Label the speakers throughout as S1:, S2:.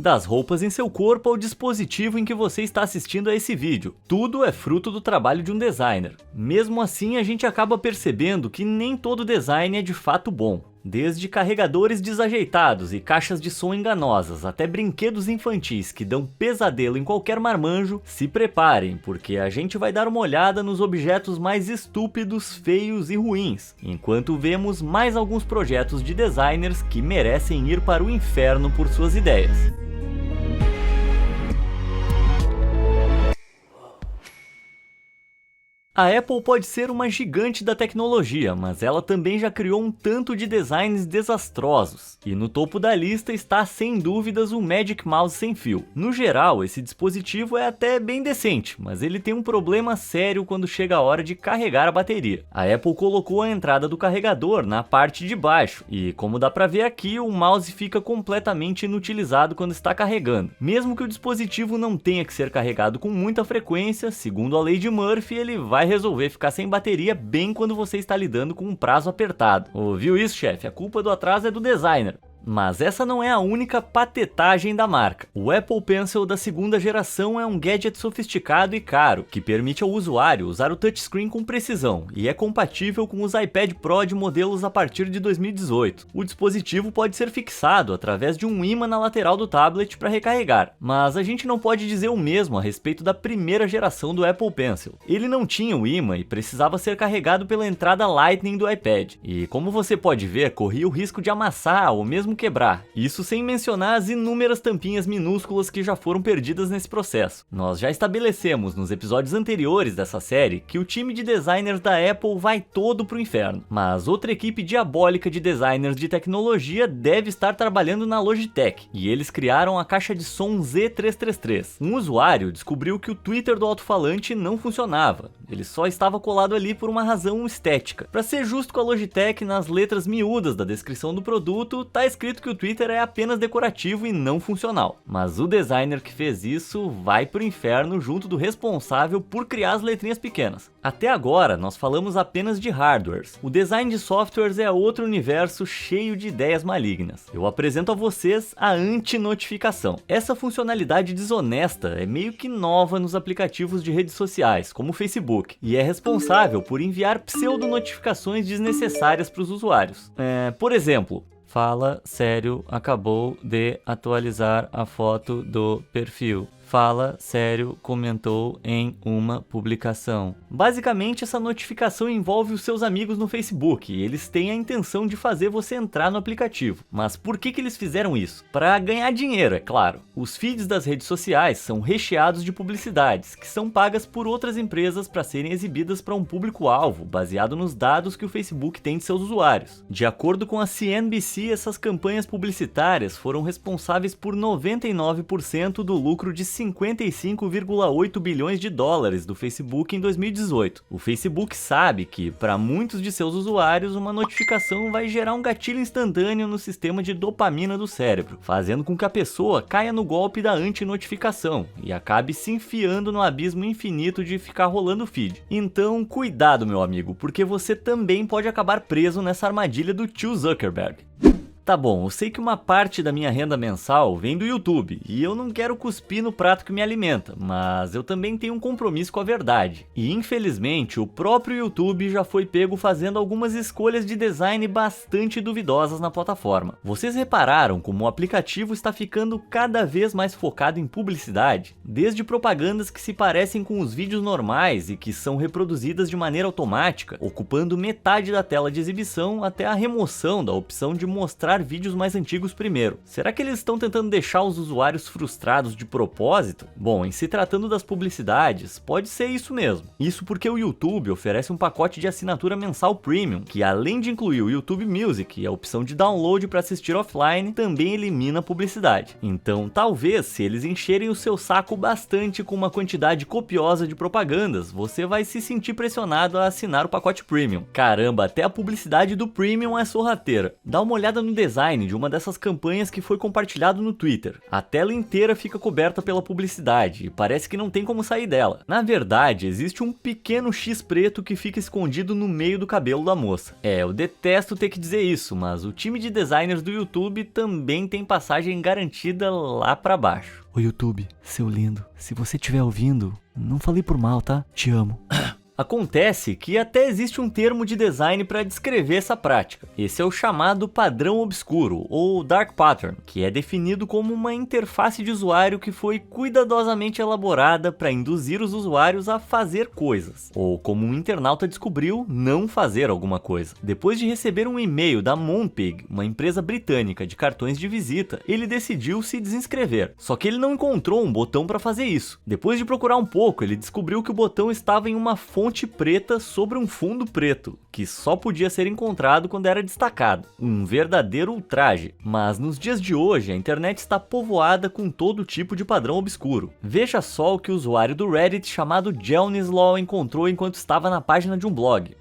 S1: Das roupas em seu corpo ao dispositivo em que você está assistindo a esse vídeo, tudo é fruto do trabalho de um designer. Mesmo assim, a gente acaba percebendo que nem todo design é de fato bom. Desde carregadores desajeitados e caixas de som enganosas, até brinquedos infantis que dão pesadelo em qualquer marmanjo, se preparem, porque a gente vai dar uma olhada nos objetos mais estúpidos, feios e ruins, enquanto vemos mais alguns projetos de designers que merecem ir para o inferno por suas ideias. A Apple pode ser uma gigante da tecnologia, mas ela também já criou um tanto de designs desastrosos. E no topo da lista está, sem dúvidas, o Magic Mouse sem fio. No geral, esse dispositivo é até bem decente, mas ele tem um problema sério quando chega a hora de carregar a bateria. A Apple colocou a entrada do carregador na parte de baixo, e como dá pra ver aqui, o mouse fica completamente inutilizado quando está carregando. Mesmo que o dispositivo não tenha que ser carregado com muita frequência, segundo a lei de Murphy, ele vai resolver ficar sem bateria bem quando você está lidando com um prazo apertado. Ouviu isso, chefe? A culpa do atraso é do designer. Mas essa não é a única patetagem da marca. O Apple Pencil da segunda geração é um gadget sofisticado e caro, que permite ao usuário usar o touchscreen com precisão, e é compatível com os iPad Pro de modelos a partir de 2018. O dispositivo pode ser fixado através de um ímã na lateral do tablet para recarregar, mas a gente não pode dizer o mesmo a respeito da primeira geração do Apple Pencil. Ele não tinha o ímã e precisava ser carregado pela entrada Lightning do iPad, e como você pode ver, corria o risco de amassar ou mesmo quebrar. Isso sem mencionar as inúmeras tampinhas minúsculas que já foram perdidas nesse processo. Nós já estabelecemos nos episódios anteriores dessa série que o time de designers da Apple vai todo pro inferno, mas outra equipe diabólica de designers de tecnologia deve estar trabalhando na Logitech, e eles criaram a caixa de som Z333. Um usuário descobriu que o tweeter do alto-falante não funcionava, ele só estava colado ali por uma razão estética. Para ser justo com a Logitech, nas letras miúdas da descrição do produto, tá escrito que o tweeter é apenas decorativo e não funcional. Mas o designer que fez isso vai pro inferno junto do responsável por criar as letrinhas pequenas. Até agora, nós falamos apenas de hardwares. O design de softwares é outro universo cheio de ideias malignas. Eu apresento a vocês a anti-notificação. Essa funcionalidade desonesta é meio que nova nos aplicativos de redes sociais, como o Facebook, e é responsável por enviar pseudo-notificações desnecessárias para os usuários. Por exemplo, fala sério, acabou de atualizar a foto do perfil. Fala sério, comentou em uma publicação. Basicamente, essa notificação envolve os seus amigos no Facebook, e eles têm a intenção de fazer você entrar no aplicativo. Mas por que eles fizeram isso? Para ganhar dinheiro, é claro. Os feeds das redes sociais são recheados de publicidades, que são pagas por outras empresas para serem exibidas para um público-alvo, baseado nos dados que o Facebook tem de seus usuários. De acordo com a CNBC, essas campanhas publicitárias foram responsáveis por 99% do lucro de 55,8 bilhões de dólares do Facebook em 2018. O Facebook sabe que, para muitos de seus usuários, uma notificação vai gerar um gatilho instantâneo no sistema de dopamina do cérebro, fazendo com que a pessoa caia no golpe da anti-notificação e acabe se enfiando no abismo infinito de ficar rolando o feed. Então, cuidado, meu amigo, porque você também pode acabar preso nessa armadilha do tio Zuckerberg. Tá bom, eu sei que uma parte da minha renda mensal vem do YouTube, e eu não quero cuspir no prato que me alimenta, mas eu também tenho um compromisso com a verdade. E infelizmente, o próprio YouTube já foi pego fazendo algumas escolhas de design bastante duvidosas na plataforma. Vocês repararam como o aplicativo está ficando cada vez mais focado em publicidade? Desde propagandas que se parecem com os vídeos normais e que são reproduzidas de maneira automática, ocupando metade da tela de exibição, até a remoção da opção de mostrar vídeos mais antigos primeiro. Será que eles estão tentando deixar os usuários frustrados de propósito? Bom, em se tratando das publicidades, pode ser isso mesmo. Isso porque o YouTube oferece um pacote de assinatura mensal premium, que além de incluir o YouTube Music e a opção de download para assistir offline, também elimina a publicidade. Então, talvez, se eles encherem o seu saco bastante com uma quantidade copiosa de propagandas, você vai se sentir pressionado a assinar o pacote premium. Caramba, até a publicidade do premium é sorrateira. Dá uma olhada no design de uma dessas campanhas que foi compartilhado no Twitter. A tela inteira fica coberta pela publicidade e parece que não tem como sair dela. Na verdade, existe um pequeno X preto que fica escondido no meio do cabelo da moça. Eu detesto ter que dizer isso, mas o time de designers do YouTube também tem passagem garantida lá pra baixo.
S2: Ô YouTube, seu lindo, se você estiver ouvindo, não falei por mal, tá? Te amo.
S1: Acontece que até existe um termo de design para descrever essa prática. Esse é o chamado padrão obscuro, ou Dark Pattern, que é definido como uma interface de usuário que foi cuidadosamente elaborada para induzir os usuários a fazer coisas, ou como um internauta descobriu, não fazer alguma coisa. Depois de receber um e-mail da Moonpig, uma empresa britânica de cartões de visita, ele decidiu se desinscrever. Só que ele não encontrou um botão para fazer isso. Depois de procurar um pouco, ele descobriu que o botão estava em uma fonte preta sobre um fundo preto, que só podia ser encontrado quando era destacado. Um verdadeiro ultraje. Mas nos dias de hoje, a internet está povoada com todo tipo de padrão obscuro. Veja só o que o usuário do Reddit chamado Jelnislaw encontrou enquanto estava na página de um blog.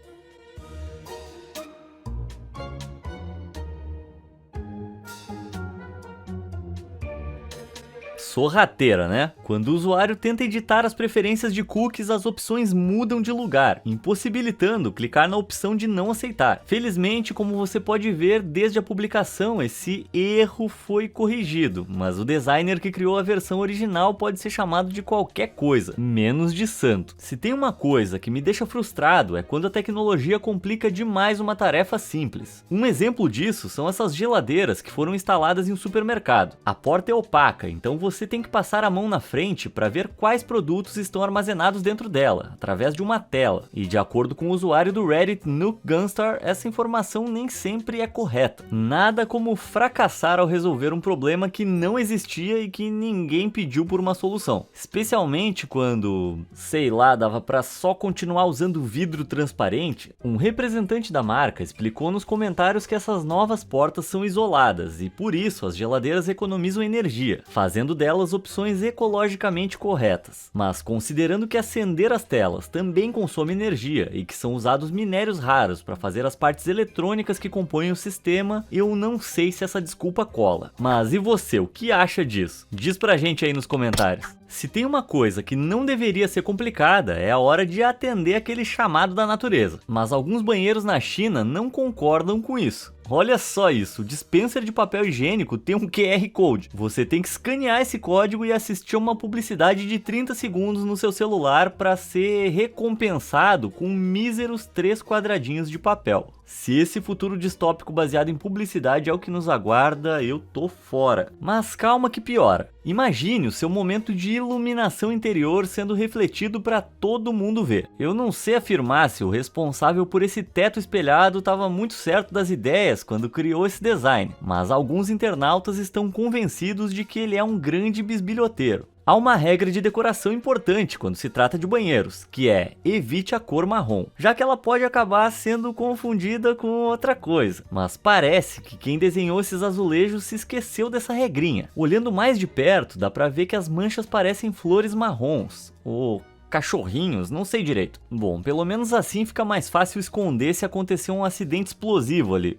S1: Sorrateira, né? Quando o usuário tenta editar as preferências de cookies, as opções mudam de lugar, impossibilitando clicar na opção de não aceitar. Felizmente, como você pode ver desde a publicação, esse erro foi corrigido, mas o designer que criou a versão original pode ser chamado de qualquer coisa, menos de santo. Se tem uma coisa que me deixa frustrado é quando a tecnologia complica demais uma tarefa simples. Um exemplo disso são essas geladeiras que foram instaladas em um supermercado. A porta é opaca, então você tem que passar a mão na frente para ver quais produtos estão armazenados dentro dela, através de uma tela. E de acordo com o usuário do Reddit Nuke Gunstar, essa informação nem sempre é correta. Nada como fracassar ao resolver um problema que não existia e que ninguém pediu por uma solução. Especialmente quando, sei lá, dava para só continuar usando vidro transparente. Um representante da marca explicou nos comentários que essas novas portas são isoladas e por isso as geladeiras economizam energia, fazendo delas opções ecologicamente corretas. Mas considerando que acender as telas também consome energia e que são usados minérios raros para fazer as partes eletrônicas que compõem o sistema, eu não sei se essa desculpa cola. Mas e você, o que acha disso? Diz pra gente aí nos comentários. Se tem uma coisa que não deveria ser complicada, é a hora de atender aquele chamado da natureza. Mas alguns banheiros na China não concordam com isso. Olha só isso, o dispenser de papel higiênico tem um QR Code. Você tem que escanear esse código e assistir a uma publicidade de 30 segundos no seu celular para ser recompensado com míseros 3 quadradinhos de papel. Se esse futuro distópico baseado em publicidade é o que nos aguarda, eu tô fora. Mas calma que piora. Imagine o seu momento de iluminação interior sendo refletido para todo mundo ver. Eu não sei afirmar se o responsável por esse teto espelhado estava muito certo das ideias quando criou esse design, mas alguns internautas estão convencidos de que ele é um grande bisbilhoteiro. Há uma regra de decoração importante quando se trata de banheiros, que é evite a cor marrom, já que ela pode acabar sendo confundida com outra coisa. Mas parece que quem desenhou esses azulejos se esqueceu dessa regrinha. Olhando mais de perto, dá pra ver que as manchas parecem flores marrons, ou cachorrinhos, não sei direito. Bom, pelo menos assim fica mais fácil esconder se acontecer um acidente explosivo ali.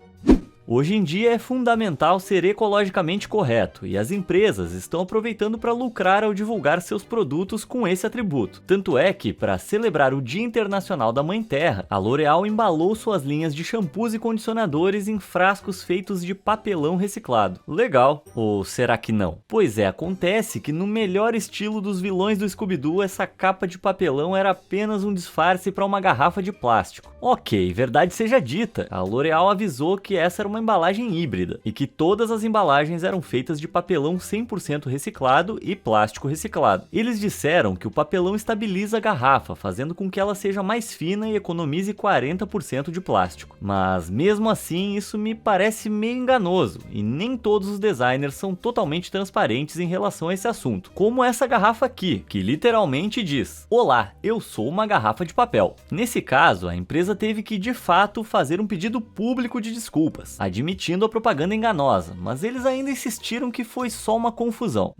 S1: Hoje em dia é fundamental ser ecologicamente correto e as empresas estão aproveitando para lucrar ao divulgar seus produtos com esse atributo. Tanto é que, para celebrar o Dia Internacional da Mãe Terra, a L'Oréal embalou suas linhas de shampoos e condicionadores em frascos feitos de papelão reciclado. Legal, ou será que não? Pois é, acontece que no melhor estilo dos vilões do Scooby-Doo, essa capa de papelão era apenas um disfarce para uma garrafa de plástico. Ok, verdade seja dita, a L'Oréal avisou que essa era uma embalagem híbrida e que todas as embalagens eram feitas de papelão 100% reciclado e plástico reciclado. Eles disseram que o papelão estabiliza a garrafa, fazendo com que ela seja mais fina e economize 40% de plástico. Mas mesmo assim, isso me parece meio enganoso e nem todos os designers são totalmente transparentes em relação a esse assunto, como essa garrafa aqui, que literalmente diz: "Olá, eu sou uma garrafa de papel". Nesse caso, a empresa teve que de fato fazer um pedido público de desculpas. A admitindo a propaganda enganosa, mas eles ainda insistiram que foi só uma confusão.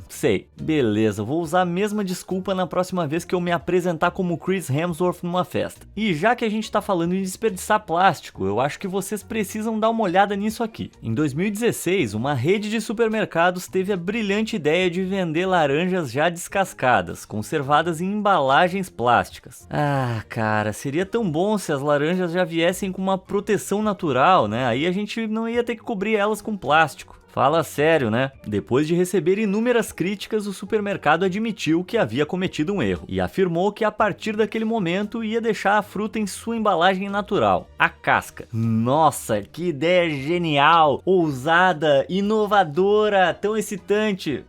S1: Sei. Beleza, vou usar a mesma desculpa na próxima vez que eu me apresentar como Chris Hemsworth numa festa. E já que a gente tá falando em desperdiçar plástico, eu acho que vocês precisam dar uma olhada nisso aqui. Em 2016, uma rede de supermercados teve a brilhante ideia de vender laranjas já descascadas, conservadas em embalagens plásticas. Ah, cara, seria tão bom se as laranjas já viessem com uma proteção natural, né? Aí a gente não ia ter que cobrir elas com plástico. Fala sério, né? Depois de receber inúmeras críticas, o supermercado admitiu que havia cometido um erro e afirmou que a partir daquele momento ia deixar a fruta em sua embalagem natural, a casca. Nossa, que ideia genial, ousada, inovadora, tão excitante!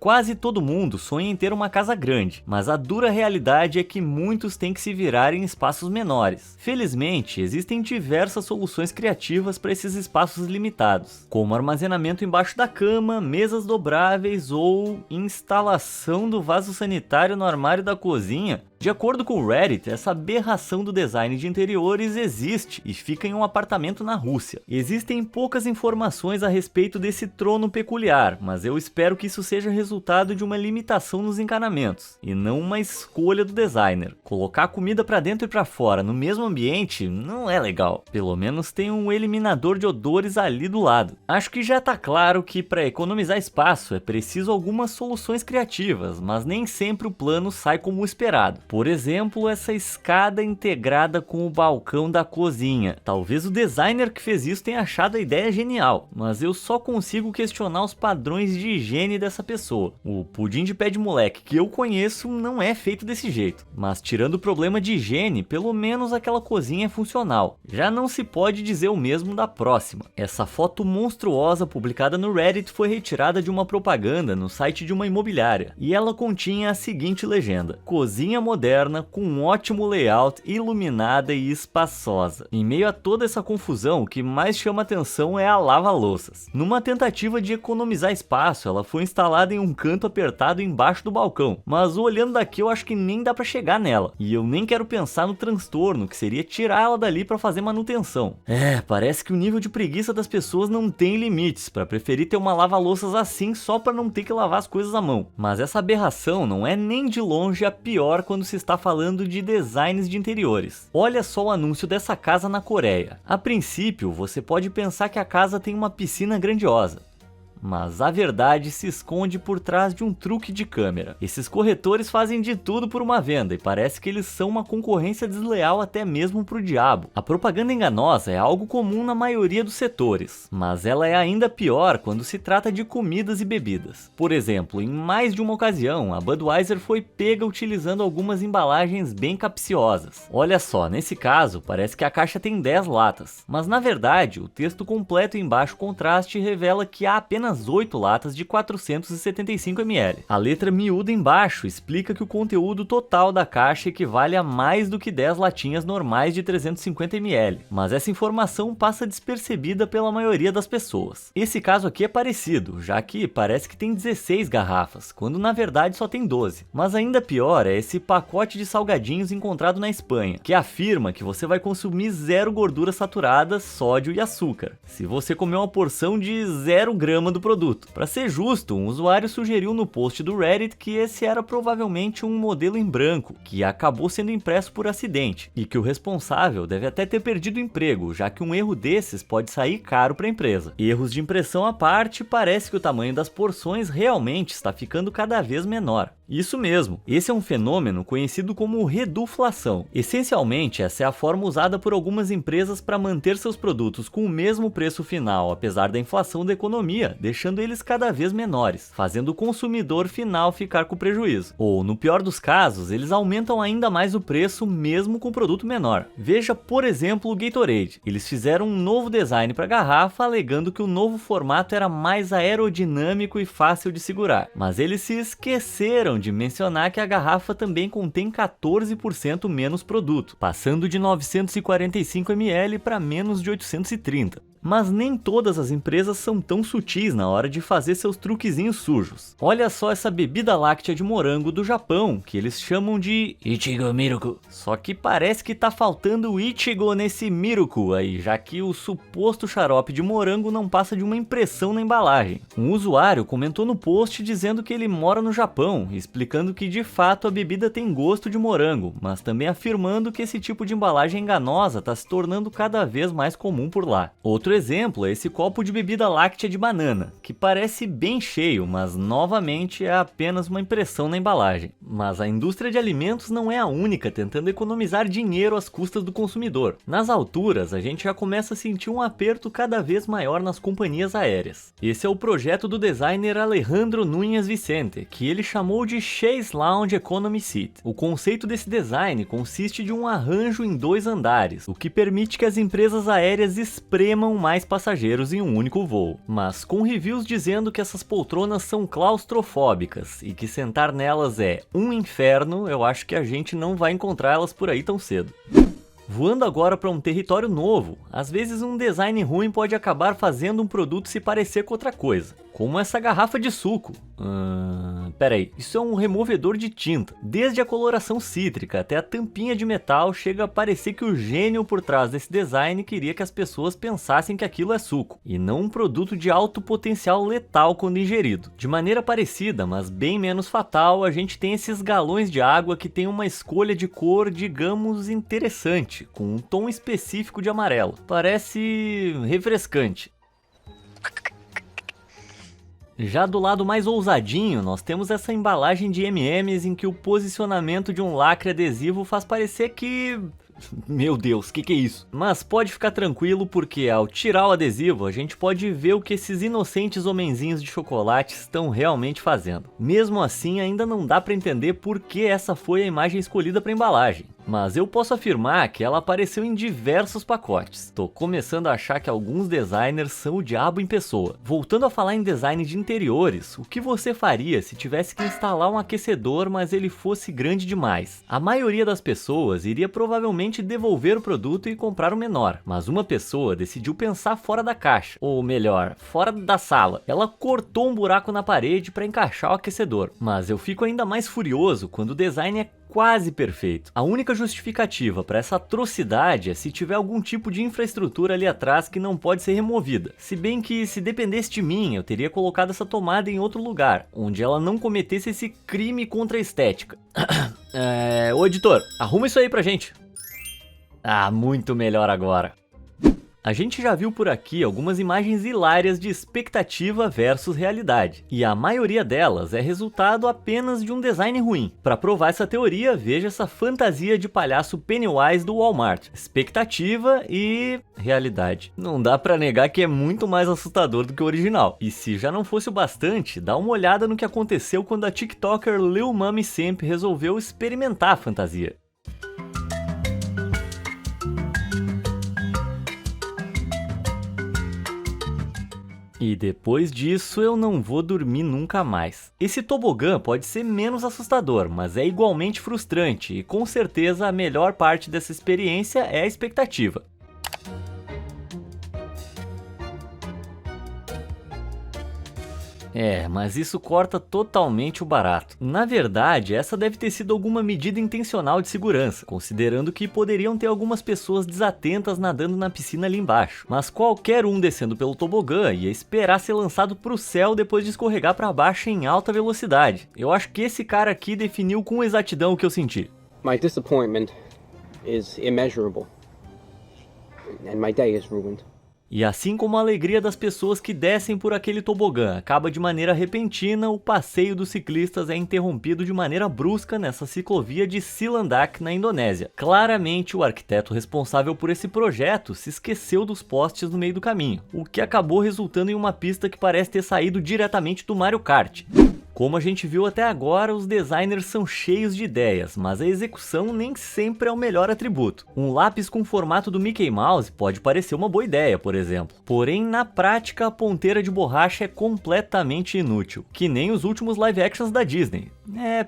S1: Quase todo mundo sonha em ter uma casa grande, mas a dura realidade é que muitos têm que se virar em espaços menores. Felizmente, existem diversas soluções criativas para esses espaços limitados, como armazenamento embaixo da cama, mesas dobráveis ou instalação do vaso sanitário no armário da cozinha. De acordo com o Reddit, essa aberração do design de interiores existe e fica em um apartamento na Rússia. Existem poucas informações a respeito desse trono peculiar, mas eu espero que isso seja resultado de uma limitação nos encanamentos, e não uma escolha do designer. Colocar comida pra dentro e pra fora no mesmo ambiente não é legal. Pelo menos tem um eliminador de odores ali do lado. Acho que já tá claro que para economizar espaço é preciso algumas soluções criativas, mas nem sempre o plano sai como esperado. Por exemplo, essa escada integrada com o balcão da cozinha. Talvez o designer que fez isso tenha achado a ideia genial, mas eu só consigo questionar os padrões de higiene dessa pessoa. O pudim de pé de moleque que eu conheço não é feito desse jeito, mas tirando o problema de higiene, pelo menos aquela cozinha é funcional. Já não se pode dizer o mesmo da próxima. Essa foto monstruosa publicada no Reddit foi retirada de uma propaganda no site de uma imobiliária, e ela continha a seguinte legenda: cozinha moderna com um ótimo layout, iluminada e espaçosa. Em meio a toda essa confusão, o que mais chama atenção é a lava-louças. Numa tentativa de economizar espaço, ela foi instalada em um canto apertado embaixo do balcão, mas olhando daqui eu acho que nem dá pra chegar nela, e eu nem quero pensar no transtorno que seria tirar ela dali pra fazer manutenção. Parece que o nível de preguiça das pessoas não tem limites, pra preferir ter uma lava-louças assim só pra não ter que lavar as coisas à mão. Mas essa aberração não é nem de longe a pior quando se está falando de designs de interiores. Olha só o anúncio dessa casa na Coreia. A princípio, você pode pensar que a casa tem uma piscina grandiosa, mas a verdade se esconde por trás de um truque de câmera. Esses corretores fazem de tudo por uma venda e parece que eles são uma concorrência desleal até mesmo pro diabo. A propaganda enganosa é algo comum na maioria dos setores, mas ela é ainda pior quando se trata de comidas e bebidas. Por exemplo, em mais de uma ocasião, a Budweiser foi pega utilizando algumas embalagens bem capciosas. Olha só, nesse caso, parece que a caixa tem 10 latas, mas na verdade, o texto completo em baixo contraste revela que há apenas 8 latas de 475 ml. A letra miúda embaixo explica que o conteúdo total da caixa equivale a mais do que 10 latinhas normais de 350 ml, mas essa informação passa despercebida pela maioria das pessoas. Esse caso aqui é parecido, já que parece que tem 16 garrafas, quando na verdade só tem 12. Mas ainda pior é esse pacote de salgadinhos encontrado na Espanha, que afirma que você vai consumir 0 gordura saturada, sódio e açúcar, se você comer uma porção de 0 grama do produto. Para ser justo, um usuário sugeriu no post do Reddit que esse era provavelmente um modelo em branco, que acabou sendo impresso por acidente, e que o responsável deve até ter perdido o emprego, já que um erro desses pode sair caro para a empresa. Erros de impressão à parte, parece que o tamanho das porções realmente está ficando cada vez menor. Isso mesmo, esse é um fenômeno conhecido como reduflação. Essencialmente, essa é a forma usada por algumas empresas para manter seus produtos com o mesmo preço final, apesar da inflação da economia, deixando eles cada vez menores, fazendo o consumidor final ficar com prejuízo. Ou, no pior dos casos, eles aumentam ainda mais o preço mesmo com o produto menor. Veja, por exemplo, o Gatorade. Eles fizeram um novo design para a garrafa, alegando que o novo formato era mais aerodinâmico e fácil de segurar. Mas eles se esqueceram de mencionar que a garrafa também contém 14% menos produto, passando de 945 ml para menos de 830. Mas nem todas as empresas são tão sutis na hora de fazer seus truquezinhos sujos. Olha só essa bebida láctea de morango do Japão, que eles chamam de Ichigo Miruku. Só que parece que tá faltando o Ichigo nesse Miruku aí, já que o suposto xarope de morango não passa de uma impressão na embalagem. Um usuário comentou no post dizendo que ele mora no Japão, explicando que de fato a bebida tem gosto de morango, mas também afirmando que esse tipo de embalagem enganosa está se tornando cada vez mais comum por lá. Outro exemplo é esse copo de bebida láctea de banana, que parece bem cheio, mas novamente é apenas uma impressão na embalagem. Mas a indústria de alimentos não é a única tentando economizar dinheiro às custas do consumidor. Nas alturas, a gente já começa a sentir um aperto cada vez maior nas companhias aéreas. Esse é o projeto do designer Alejandro Núñez Vicente, que ele chamou de Chaise Lounge Economy Seat. O conceito desse design consiste de um arranjo em 2 andares, o que permite que as empresas aéreas espremam mais passageiros em um único voo. Mas com reviews dizendo que essas poltronas são claustrofóbicas e que sentar nelas é um inferno, eu acho que a gente não vai encontrar elas por aí tão cedo. Voando agora para um território novo, às vezes um design ruim pode acabar fazendo um produto se parecer com outra coisa, como essa garrafa de suco. Peraí, isso é um removedor de tinta. Desde a coloração cítrica até a tampinha de metal, chega a parecer que o gênio por trás desse design queria que as pessoas pensassem que aquilo é suco, e não um produto de alto potencial letal quando ingerido. De maneira parecida, mas bem menos fatal, a gente tem esses galões de água que tem uma escolha de cor, digamos, interessante, com um tom específico de amarelo. Parece refrescante. Já do lado mais ousadinho, nós temos essa embalagem de M&M's em que o posicionamento de um lacre adesivo faz parecer que... Meu Deus, que é isso? Mas pode ficar tranquilo porque ao tirar o adesivo a gente pode ver o que esses inocentes homenzinhos de chocolate estão realmente fazendo. Mesmo assim ainda não dá para entender por que essa foi a imagem escolhida para embalagem. Mas eu posso afirmar que ela apareceu em diversos pacotes. Tô começando a achar que alguns designers são o diabo em pessoa. Voltando a falar em design de interiores, o que você faria se tivesse que instalar um aquecedor, mas ele fosse grande demais? A maioria das pessoas iria provavelmente devolver o produto e comprar o menor, mas uma pessoa decidiu pensar fora da caixa, ou melhor, fora da sala. Ela cortou um buraco na parede para encaixar o aquecedor, mas eu fico ainda mais furioso quando o design é quase perfeito. A única justificativa para essa atrocidade é se tiver algum tipo de infraestrutura ali atrás que não pode ser removida. Se bem que se dependesse de mim, eu teria colocado essa tomada em outro lugar, onde ela não cometesse esse crime contra a estética. Ô editor, arruma isso aí pra gente. Ah, muito melhor agora. A gente já viu por aqui algumas imagens hilárias de expectativa versus realidade, e a maioria delas é resultado apenas de um design ruim. Para provar essa teoria, veja essa fantasia de palhaço Pennywise do Walmart. Expectativa e realidade. Não dá pra negar que é muito mais assustador do que o original. E se já não fosse o bastante, dá uma olhada no que aconteceu quando a TikToker Lil Mami Simp resolveu experimentar a fantasia. E depois disso eu não vou dormir nunca mais. Esse tobogã pode ser menos assustador, mas é igualmente frustrante e com certeza a melhor parte dessa experiência é a expectativa. Mas isso corta totalmente o barato. Na verdade, essa deve ter sido alguma medida intencional de segurança, considerando que poderiam ter algumas pessoas desatentas nadando na piscina ali embaixo. Mas qualquer um descendo pelo tobogã ia esperar ser lançado pro céu depois de escorregar para baixo em alta velocidade. Eu acho que esse cara aqui definiu com exatidão o que eu senti.
S3: My disappointment is immeasurable, and my day is ruined.
S1: E assim como a alegria das pessoas que descem por aquele tobogã acaba de maneira repentina, o passeio dos ciclistas é interrompido de maneira brusca nessa ciclovia de Cilandak, na Indonésia. Claramente, o arquiteto responsável por esse projeto se esqueceu dos postes no meio do caminho, o que acabou resultando em uma pista que parece ter saído diretamente do Mario Kart. Como a gente viu até agora, os designers são cheios de ideias, mas a execução nem sempre é o melhor atributo. Um lápis com o formato do Mickey Mouse pode parecer uma boa ideia, por exemplo. Porém, na prática, a ponteira de borracha é completamente inútil, que nem os últimos live actions da Disney.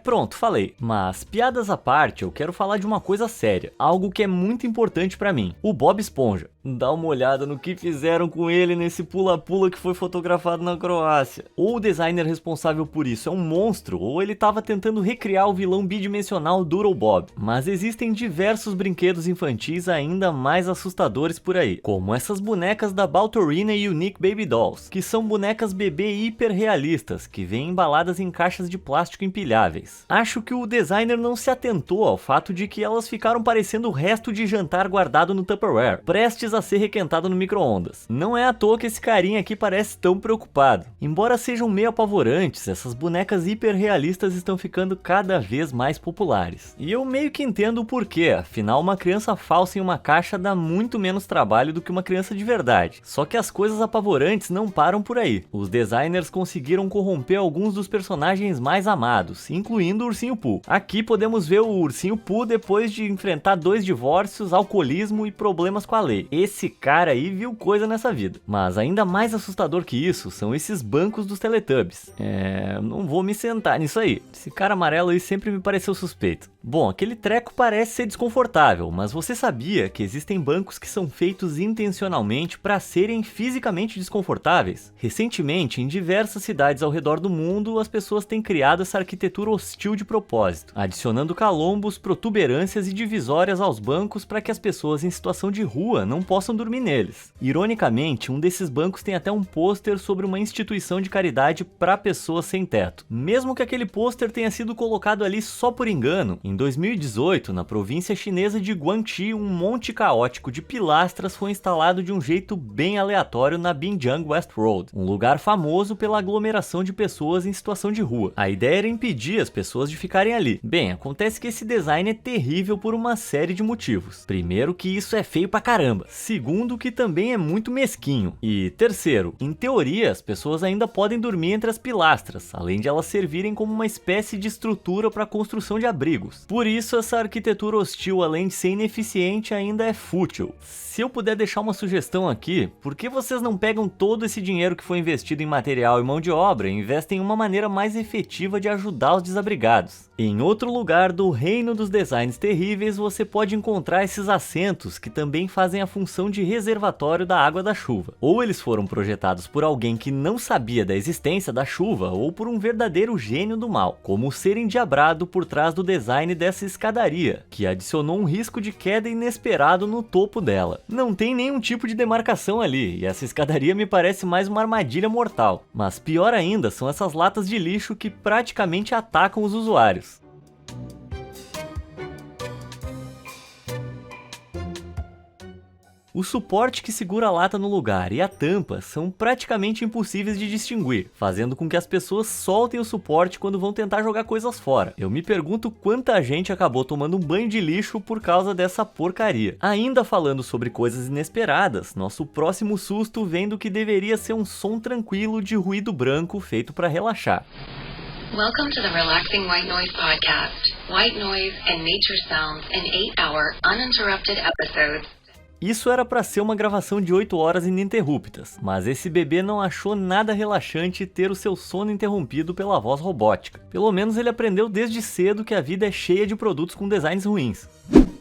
S1: Pronto, falei. Mas, piadas à parte, eu quero falar de uma coisa séria, algo que é muito importante pra mim, o Bob Esponja. Dá uma olhada no que fizeram com ele nesse pula-pula que foi fotografado na Croácia. Ou o designer responsável por isso é um monstro, ou ele estava tentando recriar o vilão bidimensional Doodle Bob. Mas existem diversos brinquedos infantis ainda mais assustadores por aí, como essas bonecas da Baltorina Unique Baby Dolls, que são bonecas bebê hiper realistas, que vêm embaladas em caixas de plástico empilháveis. Acho que o designer não se atentou ao fato de que elas ficaram parecendo o resto de jantar guardado no Tupperware, prestes a ser requentado no micro-ondas. Não é à toa que esse carinha aqui parece tão preocupado. Embora sejam meio apavorantes, essas bonecas hiper realistas estão ficando cada vez mais populares. E eu meio que entendo o porquê, afinal uma criança falsa em uma caixa dá muito menos trabalho do que uma criança de verdade. Só que as coisas apavorantes não param por aí. Os designers conseguiram corromper alguns dos personagens mais amados, incluindo o Ursinho Pooh. Aqui podemos ver o Ursinho Pooh depois de enfrentar 2 divórcios, alcoolismo e problemas com a lei. Esse cara aí viu coisa nessa vida. Mas ainda mais assustador que isso são esses bancos dos Teletubbies. Não vou me sentar nisso aí. Esse cara amarelo aí sempre me pareceu suspeito. Bom, aquele treco parece ser desconfortável, mas você sabia que existem bancos que são feitos intencionalmente para serem fisicamente desconfortáveis? Recentemente, em diversas cidades ao redor do mundo, as pessoas têm criado essa arquitetura hostil de propósito, adicionando calombos, protuberâncias e divisórias aos bancos para que as pessoas em situação de rua não possam dormir neles. Ironicamente, um desses bancos tem até um pôster sobre uma instituição de caridade para pessoas sem teto. Mesmo que aquele pôster tenha sido colocado ali só por engano, em 2018, na província chinesa de Guangxi, um monte caótico de pilastras foi instalado de um jeito bem aleatório na Binjiang West Road, um lugar famoso pela aglomeração de pessoas em situação de rua. A ideia era impedir as pessoas de ficarem ali. Bem, acontece que esse design é terrível por uma série de motivos. Primeiro, que isso é feio pra caramba. Segundo, que também é muito mesquinho. E terceiro, em teoria, as pessoas ainda podem dormir entre as pilastras, além de elas servirem como uma espécie de estrutura para a construção de abrigos. Por isso, essa arquitetura hostil, além de ser ineficiente, ainda é fútil. Se eu puder deixar uma sugestão aqui, por que vocês não pegam todo esse dinheiro que foi investido em material e mão de obra e investem em uma maneira mais efetiva de ajudar os desabrigados? Em outro lugar do reino dos designs terríveis, você pode encontrar esses assentos que também fazem a função de reservatório da água da chuva. Ou eles foram projetados por alguém que não sabia da existência da chuva, ou por um verdadeiro gênio do mal, como o ser endiabrado por trás do design dessa escadaria, que adicionou um risco de queda inesperado no topo dela. Não tem nenhum tipo de demarcação ali, e essa escadaria me parece mais uma armadilha mortal. Mas pior ainda são essas latas de lixo que praticamente atacam os usuários. O suporte que segura a lata no lugar e a tampa são praticamente impossíveis de distinguir, fazendo com que as pessoas soltem o suporte quando vão tentar jogar coisas fora. Eu me pergunto quanta gente acabou tomando um banho de lixo por causa dessa porcaria. Ainda falando sobre coisas inesperadas, nosso próximo susto vem do que deveria ser um som tranquilo de ruído branco feito para relaxar.
S4: Welcome to the Relaxing White Noise Podcast. White noise and nature sounds in 8-hour uninterrupted episodes.
S1: Isso era para ser uma gravação de 8 horas ininterruptas, mas esse bebê não achou nada relaxante ter o seu sono interrompido pela voz robótica. Pelo menos ele aprendeu desde cedo que a vida é cheia de produtos com designs ruins.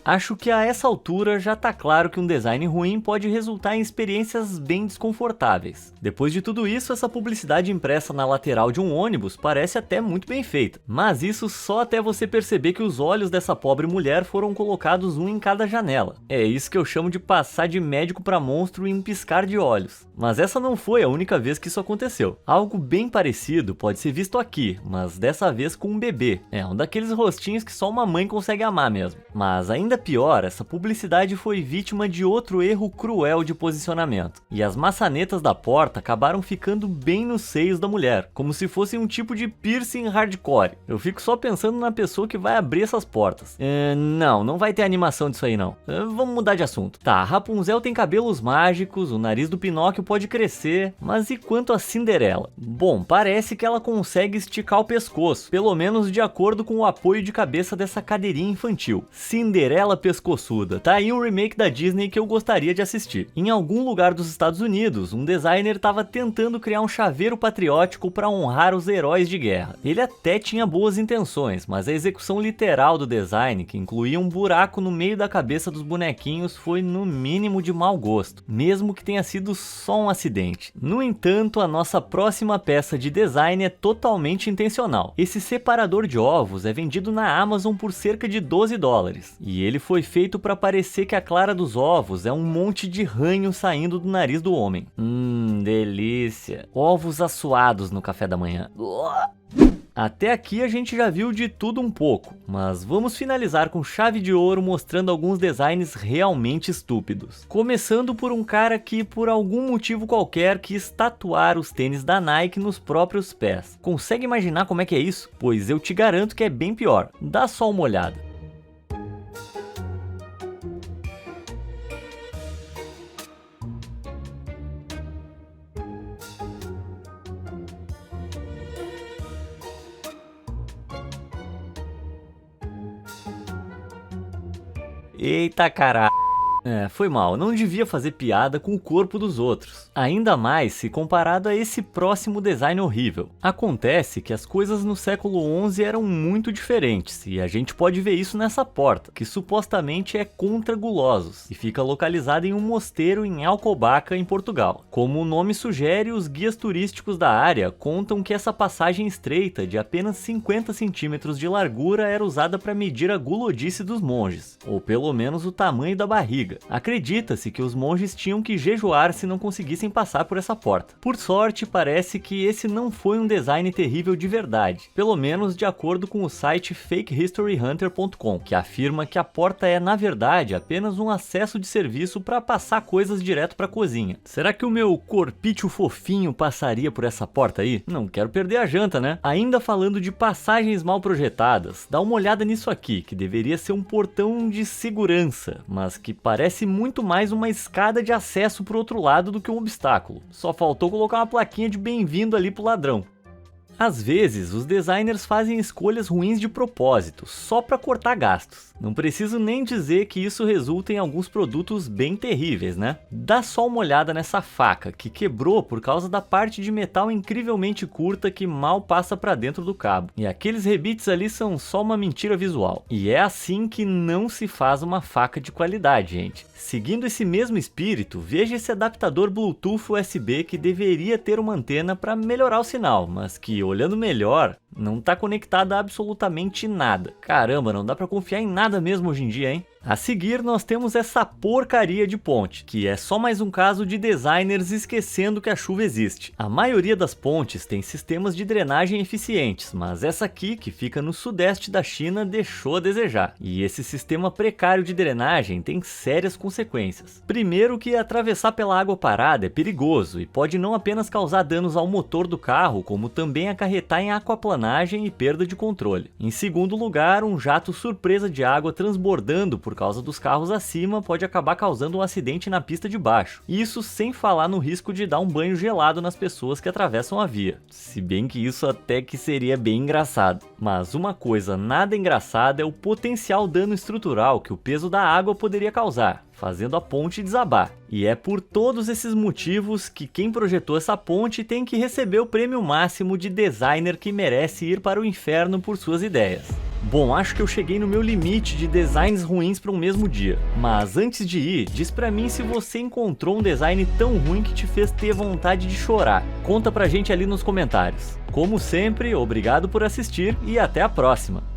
S1: Acho que a essa altura já tá claro que um design ruim pode resultar em experiências bem desconfortáveis. Depois de tudo isso, essa publicidade impressa na lateral de um ônibus parece até muito bem feita, mas isso só até você perceber que os olhos dessa pobre mulher foram colocados um em cada janela. É isso que eu chamo de passar de médico para monstro em um piscar de olhos. Mas essa não foi a única vez que isso aconteceu. Algo bem parecido pode ser visto aqui, mas dessa vez com um bebê. É um daqueles rostinhos que só uma mãe consegue amar mesmo. Mas ainda pior, essa publicidade foi vítima de outro erro cruel de posicionamento. E as maçanetas da porta acabaram ficando bem nos seios da mulher, como se fossem um tipo de piercing hardcore. Eu fico só pensando na pessoa que vai abrir essas portas. Não vai ter animação disso aí não. Vamos mudar de assunto. Tá, a Rapunzel tem cabelos mágicos, o nariz do Pinóquio pode crescer, mas e quanto a Cinderela? Bom, parece que ela consegue esticar o pescoço, pelo menos de acordo com o apoio de cabeça dessa cadeirinha infantil. Cinderela bela pescoçuda. Tá aí um remake da Disney que eu gostaria de assistir. Em algum lugar dos Estados Unidos, um designer estava tentando criar um chaveiro patriótico para honrar os heróis de guerra. Ele até tinha boas intenções, mas a execução literal do design, que incluía um buraco no meio da cabeça dos bonequinhos, foi no mínimo de mau gosto, mesmo que tenha sido só um acidente. No entanto, a nossa próxima peça de design é totalmente intencional. Esse separador de ovos é vendido na Amazon por cerca de $12, e ele foi feito para parecer que a clara dos ovos é um monte de ranho saindo do nariz do homem. Delícia. Ovos assoados no café da manhã. Até aqui a gente já viu de tudo um pouco, mas vamos finalizar com chave de ouro mostrando alguns designs realmente estúpidos. Começando por um cara que por algum motivo qualquer quis tatuar os tênis da Nike nos próprios pés. Consegue imaginar como é que é isso? Pois eu te garanto que é bem pior. Dá só uma olhada. Eita caralho. Foi mal, não devia fazer piada com o corpo dos outros. Ainda mais se comparado a esse próximo design horrível. Acontece que as coisas no século XI eram muito diferentes, e a gente pode ver isso nessa porta, que supostamente é contra gulosos, e fica localizada em um mosteiro em Alcobaça, em Portugal. Como o nome sugere, os guias turísticos da área contam que essa passagem estreita, de apenas 50 centímetros de largura, era usada para medir a gulodice dos monges, ou pelo menos o tamanho da barriga. Acredita-se que os monges tinham que jejuar se não conseguissem passar por essa porta. Por sorte, parece que esse não foi um design terrível de verdade, pelo menos de acordo com o site fakehistoryhunter.com, que afirma que a porta é, na verdade, apenas um acesso de serviço para passar coisas direto para a cozinha. Será que o meu corpício fofinho passaria por essa porta aí? Não quero perder a janta, né? Ainda falando de passagens mal projetadas, dá uma olhada nisso aqui, que deveria ser um portão de segurança, mas que parece muito mais uma escada de acesso pro outro lado do que um obstáculo. Só faltou colocar uma plaquinha de bem-vindo ali pro ladrão. Às vezes, os designers fazem escolhas ruins de propósito, só para cortar gastos. Não preciso nem dizer que isso resulta em alguns produtos bem terríveis, né? Dá só uma olhada nessa faca, que quebrou por causa da parte de metal incrivelmente curta que mal passa para dentro do cabo. E aqueles rebites ali são só uma mentira visual. E é assim que não se faz uma faca de qualidade, gente. Seguindo esse mesmo espírito, veja esse adaptador Bluetooth USB que deveria ter uma antena para melhorar o sinal, mas que, olhando melhor, não está conectado a absolutamente nada. Caramba, não dá para confiar em nada mesmo hoje em dia, hein? A seguir, nós temos essa porcaria de ponte, que é só mais um caso de designers esquecendo que a chuva existe. A maioria das pontes tem sistemas de drenagem eficientes, mas essa aqui, que fica no sudeste da China, deixou a desejar. E esse sistema precário de drenagem tem sérias consequências. Primeiro que atravessar pela água parada é perigoso e pode não apenas causar danos ao motor do carro, como também acarretar em aquaplanagem e perda de controle. Em segundo lugar, um jato surpresa de água transbordando por causa dos carros acima pode acabar causando um acidente na pista de baixo. Isso sem falar no risco de dar um banho gelado nas pessoas que atravessam a via. Se bem que isso até que seria bem engraçado. Mas uma coisa nada engraçada é o potencial dano estrutural que o peso da água poderia causar, fazendo a ponte desabar. E é por todos esses motivos que quem projetou essa ponte tem que receber o prêmio máximo de designer que merece ir para o inferno por suas ideias. Bom, acho que eu cheguei no meu limite de designs ruins para um mesmo dia. Mas antes de ir, diz pra mim se você encontrou um design tão ruim que te fez ter vontade de chorar. Conta pra gente ali nos comentários. Como sempre, obrigado por assistir e até a próxima!